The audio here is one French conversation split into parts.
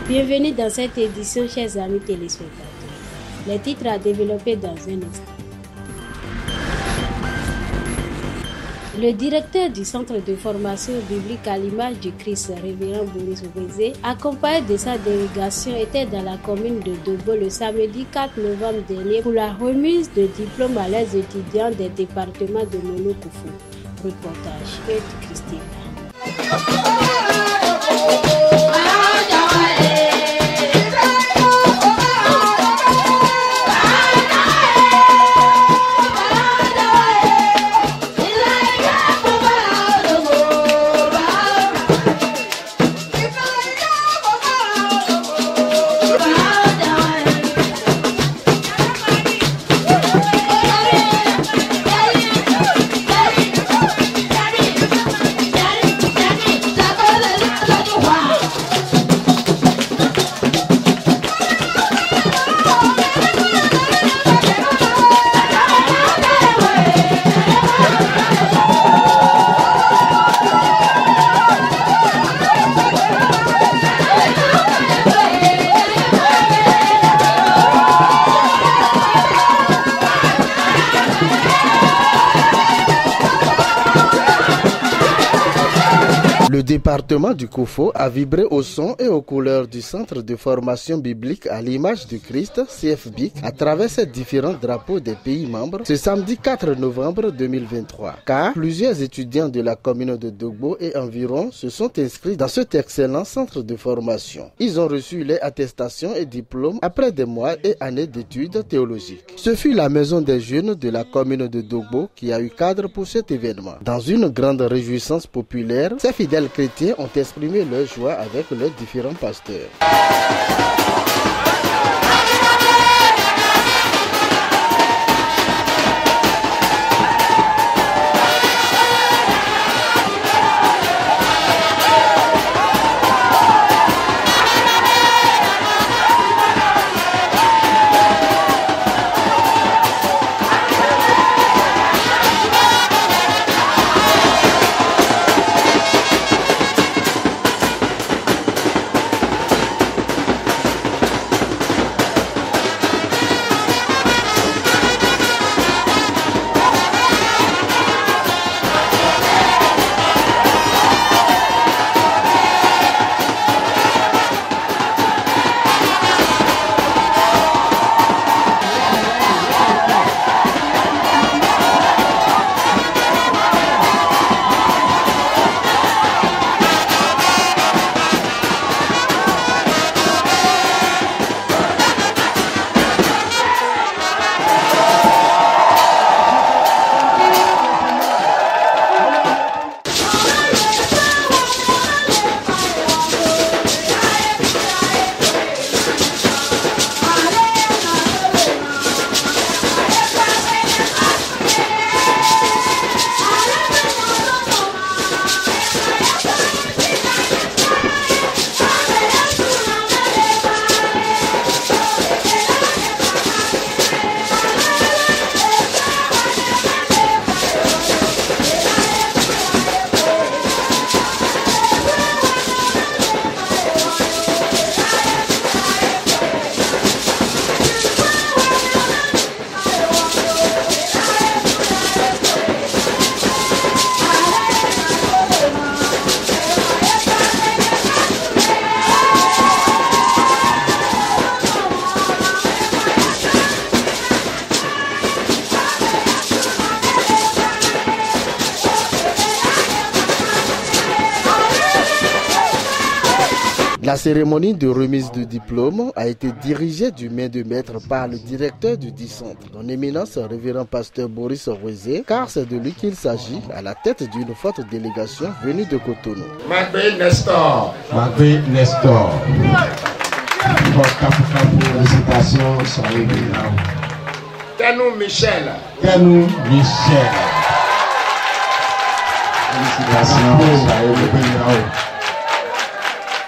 Bienvenue dans cette édition, chers amis téléspectateurs. Les titres à développer dans un instant. Le directeur du centre de formation biblique à l'image du Christ, révérend Boris Ouézé, accompagné de sa délégation, était dans la commune de Dogbo le samedi 4 novembre dernier pour la remise de diplômes à les étudiants des départements de Monokoufou. Reportage Kate Christine. Le département du Koufou a vibré au son et aux couleurs du centre de formation biblique à l'image du Christ, CFBIC, à travers ses différents drapeaux des pays membres, ce samedi 4 novembre 2023. Car plusieurs étudiants de la commune de Dogbo et environ se sont inscrits dans cet excellent centre de formation. Ils ont reçu les attestations et diplômes après des mois et années d'études théologiques. Ce fut la maison des jeunes de la commune de Dogbo qui a eu cadre pour cet événement. Dans une grande réjouissance populaire, ces fidèles chrétiens ont exprimé leur joie avec leurs différents pasteurs. La cérémonie de remise de diplôme a été dirigée du main de maître par le directeur du dit centre, son éminence révérend pasteur Boris Ouézé, car c'est de lui qu'il s'agit à la tête d'une forte délégation venue de Cotonou. Magvé Nestor. Magvé Nestor. Félicitations, soyez là. Kenou Michel. Kenou Michel. Félicitations, soyez là.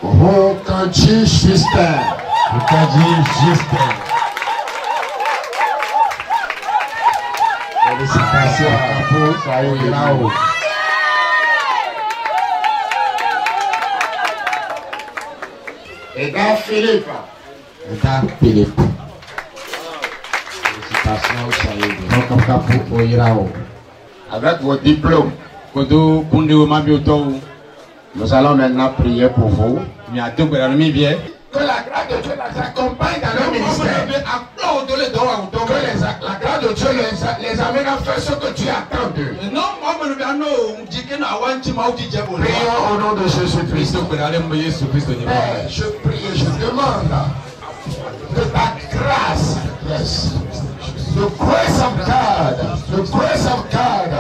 Rokanji Justin. Rokanji Justin. Félicitations, soyez là. Et dans Philippe. Philippe. Félicitations, Saïd. Avec vos diplômes. Nous allons maintenant prier pour vous. Que la grâce de Dieu les accompagne dans leur ministère. Que la grâce de Dieu les amène à faire ce que tu attends d'eux. Prions au nom de Jésus-Christ. Père, je prie et je demande que ta grâce, the grace of God,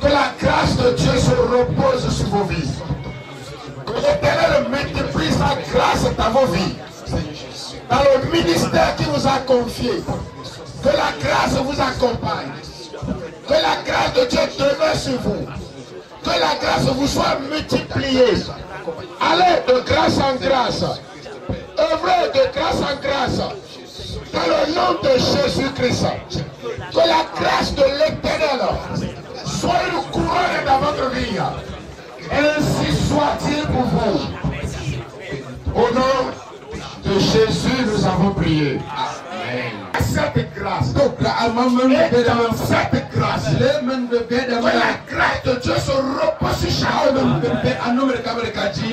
que la grâce de Dieu se repose sur vos vies. Que l'Éternel multiplie sa grâce dans vos vies. Dans le ministère qu'il vous a confié. Que la grâce vous accompagne. Que la grâce de Dieu demeure sur vous. Que la grâce vous soit multipliée. Allez de grâce en grâce. Œuvrez de grâce en grâce. Dans le nom de Jésus-Christ. Que la grâce de l'Éternel soit une couronne dans votre vie. Ainsi soit-il pour vous. Au nom de Jésus, nous avons prié. Amen. Cette grâce, donc et dans cette grâce, que la grâce de Dieu se repose sur chacun.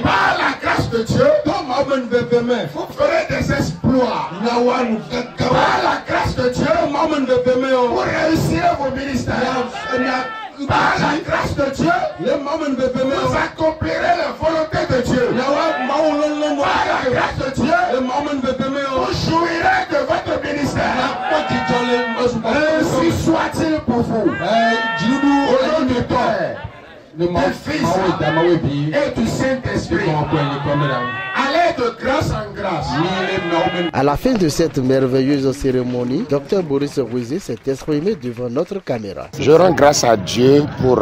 Par la grâce de Dieu, vous ferez des exploits. Par la grâce de Dieu, vous réussirez vos ministères. Par la grâce de Dieu, vous accomplirez la volonté de Dieu. Par la grâce de Dieu, vous jouirez de votre ministère. Ainsi soit-il pour vous. Au nom du Père, du Fils et du Saint-Esprit. Allez de grâce en grâce. À la fin de cette merveilleuse cérémonie, Dr Boris Rouizé s'est exprimé devant notre caméra. Je rends grâce à Dieu pour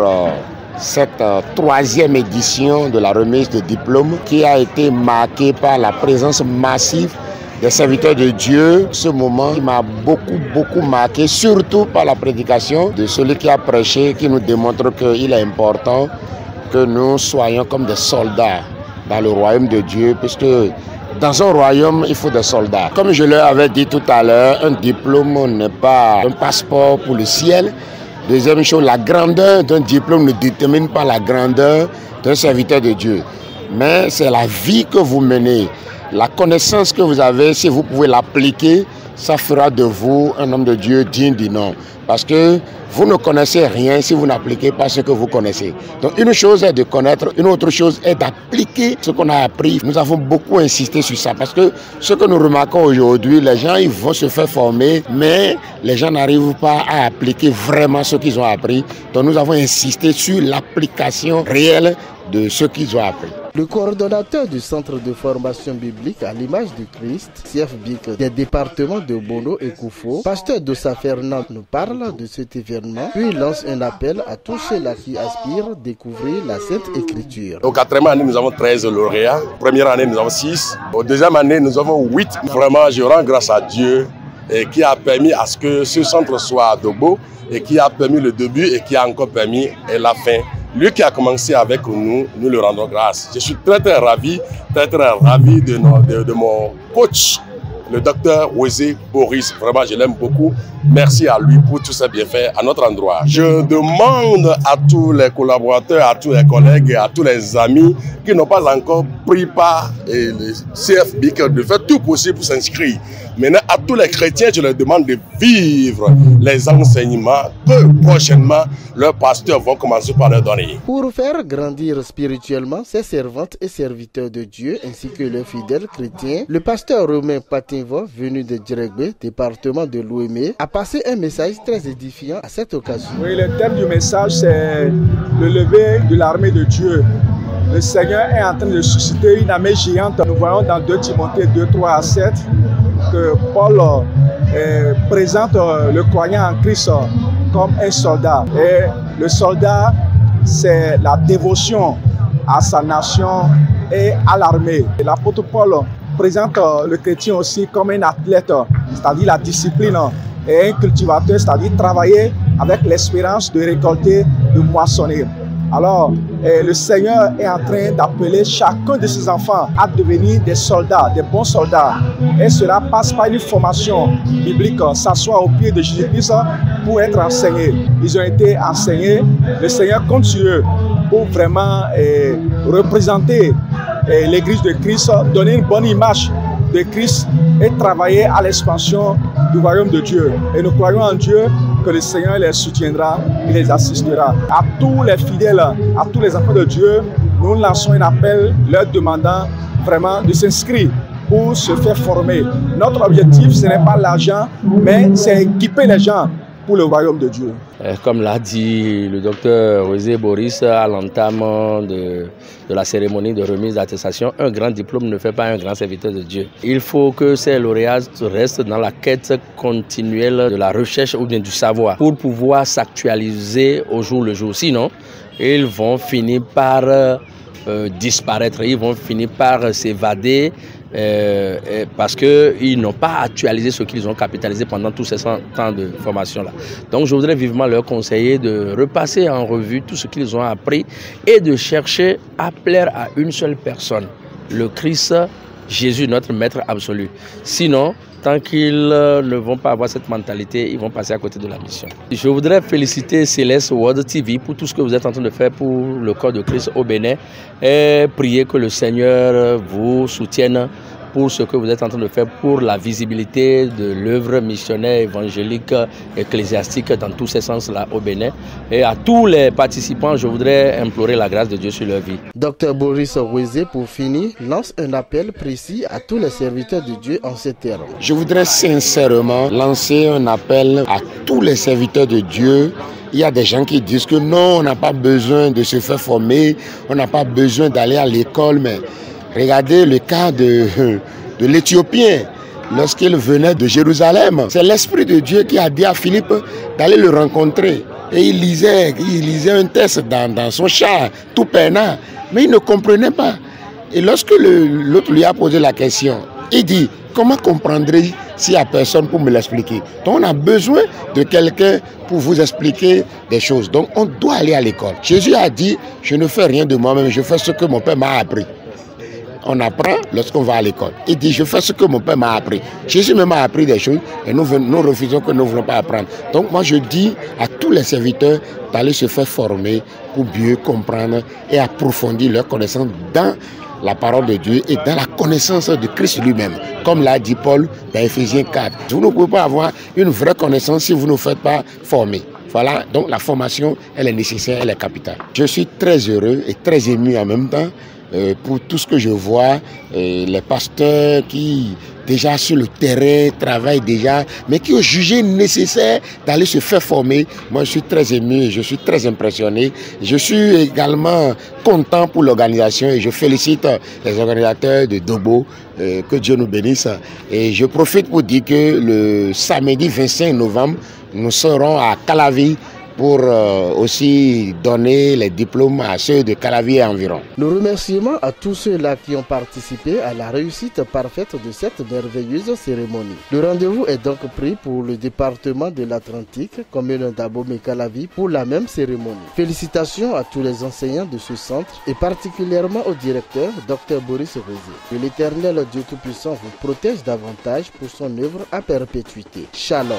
cette troisième édition de la remise de diplôme qui a été marquée par la présence massive des serviteurs de Dieu. Ce moment qui m'a beaucoup marqué, surtout par la prédication de celui qui a prêché, qui nous démontre qu'il est important que nous soyons comme des soldats dans le royaume de Dieu, puisque dans un royaume, il faut des soldats. Comme je leur avais dit tout à l'heure, un diplôme n'est pas un passeport pour le ciel. Deuxième chose, la grandeur d'un diplôme ne détermine pas la grandeur d'un serviteur de Dieu. Mais c'est la vie que vous menez, la connaissance que vous avez, si vous pouvez l'appliquer, ça fera de vous un homme de Dieu digne du nom. Parce que vous ne connaissez rien si vous n'appliquez pas ce que vous connaissez. Donc une chose est de connaître, une autre chose est d'appliquer ce qu'on a appris. Nous avons beaucoup insisté sur ça parce que ce que nous remarquons aujourd'hui, les gens ils vont se faire former, mais les gens n'arrivent pas à appliquer vraiment ce qu'ils ont appris. Donc nous avons insisté sur l'application réelle de ce qu'ils ont appris. Le coordonnateur du centre de formation biblique à l'image du Christ, CFBIC, des départements de Bono et Koufo, pasteur Dossa Fernand, nous parle de cet événement, puis lance un appel à tous ceux-là qui aspirent à découvrir la Sainte Écriture. Au quatrième année, nous avons 13 lauréats. Première année, nous avons 6. Au deuxième année, nous avons 8. Vraiment, je rends grâce à Dieu et qui a permis à ce que ce centre soit à Dogbo et qui a permis le début et qui a encore permis la fin. Lui qui a commencé avec nous, nous le rendons grâce. Je suis très ravi de mon coach, le docteur Rouizé Boris. Vraiment, je l'aime beaucoup. Merci à lui pour tous ses bienfaits à notre endroit. Je demande à tous les collaborateurs, à tous les collègues et à tous les amis qui n'ont pas encore pris part et le CFBIC de faire tout possible pour s'inscrire. Maintenant, à tous les chrétiens, je leur demande de vivre les enseignements que prochainement leurs pasteurs vont commencer par leur donner. Pour faire grandir spirituellement ses servantes et serviteurs de Dieu ainsi que leurs fidèles chrétiens, le pasteur Romain Patinvo, venu de Djeregbé, département de l'Ouémé, a passé un message très édifiant à cette occasion. Oui, le thème du message, c'est le lever de l'armée de Dieu. Le Seigneur est en train de susciter une armée géante. Nous voyons dans 2 Timothée 2, 3 à 7 que Paul présente le croyant en Christ comme un soldat. Et le soldat, c'est la dévotion à sa nation et à l'armée. L'apôtre Paul présente le chrétien aussi comme un athlète, c'est-à-dire la discipline, et un cultivateur, c'est-à-dire travailler avec l'espérance de récolter, de moissonner. Alors, le Seigneur est en train d'appeler chacun de ses enfants à devenir des soldats, des bons soldats. Et cela passe par une formation biblique, s'asseoir au pied de Jésus-Christ pour être enseignés. Ils ont été enseignés. Le Seigneur compte sur eux pour vraiment représenter l'Église de Christ, donner une bonne image de Christ et travailler à l'expansion du royaume de Dieu. Et nous croyons en Dieu que le Seigneur les soutiendra, il les assistera. À tous les fidèles, à tous les enfants de Dieu, nous lançons un appel leur demandant vraiment de s'inscrire pour se faire former. Notre objectif, ce n'est pas l'argent, mais c'est équiper les gens pour le royaume de Dieu. Comme l'a dit le docteur José Boris à l'entame de la cérémonie de remise d'attestation, un grand diplôme ne fait pas un grand serviteur de Dieu. Il faut que ces lauréats restent dans la quête continuelle de la recherche ou bien du savoir pour pouvoir s'actualiser au jour le jour. Sinon, ils vont finir par disparaître, ils vont finir par s'évader parce qu'ils n'ont pas actualisé ce qu'ils ont capitalisé pendant tous ces 100 ans de formation-là. Donc je voudrais vivement leur conseiller de repasser en revue tout ce qu'ils ont appris et de chercher à plaire à une seule personne, le Christ Jésus, notre maître absolu. Sinon, tant qu'ils ne vont pas avoir cette mentalité, ils vont passer à côté de la mission. Je voudrais féliciter Céleste World TV pour tout ce que vous êtes en train de faire pour le corps de Christ au Bénin et prier que le Seigneur vous soutienne pour ce que vous êtes en train de faire pour la visibilité de l'œuvre missionnaire, évangélique, ecclésiastique dans tous ces sens-là au Bénin. Et à tous les participants, je voudrais implorer la grâce de Dieu sur leur vie. Dr Boris Weze, pour finir, lance un appel précis à tous les serviteurs de Dieu en ces termes. Je voudrais sincèrement lancer un appel à tous les serviteurs de Dieu. Il y a des gens qui disent que non, on n'a pas besoin de se faire former, on n'a pas besoin d'aller à l'école, mais regardez le cas de l'Éthiopien lorsqu'il venait de Jérusalem. C'est l'Esprit de Dieu qui a dit à Philippe d'aller le rencontrer. Et il lisait un texte dans son char, tout peinant, mais il ne comprenait pas. Et lorsque l'autre lui a posé la question, il dit, comment comprendrez-vous s'il n'y a personne pour me l'expliquer? Donc on a besoin de quelqu'un pour vous expliquer des choses. Donc on doit aller à l'école. Jésus a dit, je ne fais rien de moi-même, je fais ce que mon Père m'a appris. On apprend lorsqu'on va à l'école. Il dit, je fais ce que mon Père m'a appris. Jésus m'a appris des choses et nous refusons que nous ne voulons pas apprendre. Donc moi je dis à tous les serviteurs d'aller se faire former pour mieux comprendre et approfondir leur connaissance dans la parole de Dieu et dans la connaissance de Christ lui-même. Comme l'a dit Paul dans Ephésiens 4. Vous ne pouvez pas avoir une vraie connaissance si vous ne faites pas former. Voilà, donc la formation, elle est nécessaire, elle est capitale. Je suis très heureux et très ému en même temps pour tout ce que je vois, les pasteurs qui déjà sur le terrain travaillent déjà, mais qui ont jugé nécessaire d'aller se faire former. Moi, je suis très ému et je suis très impressionné. Je suis également content pour l'organisation et je félicite les organisateurs de Dobo. Que Dieu nous bénisse. Et je profite pour dire que le samedi 25 novembre, nous serons à Calavi pour aussi donner les diplômes à ceux de Calavi et environ. Nos remerciements à tous ceux-là qui ont participé à la réussite parfaite de cette merveilleuse cérémonie. Le rendez-vous est donc pris pour le département de l'Atlantique, commune d'Abomey-Calavi, pour la même cérémonie. Félicitations à tous les enseignants de ce centre et particulièrement au directeur, Dr Boris Weze. Que l'Éternel Dieu Tout-Puissant vous protège davantage pour son œuvre à perpétuité. Shalom.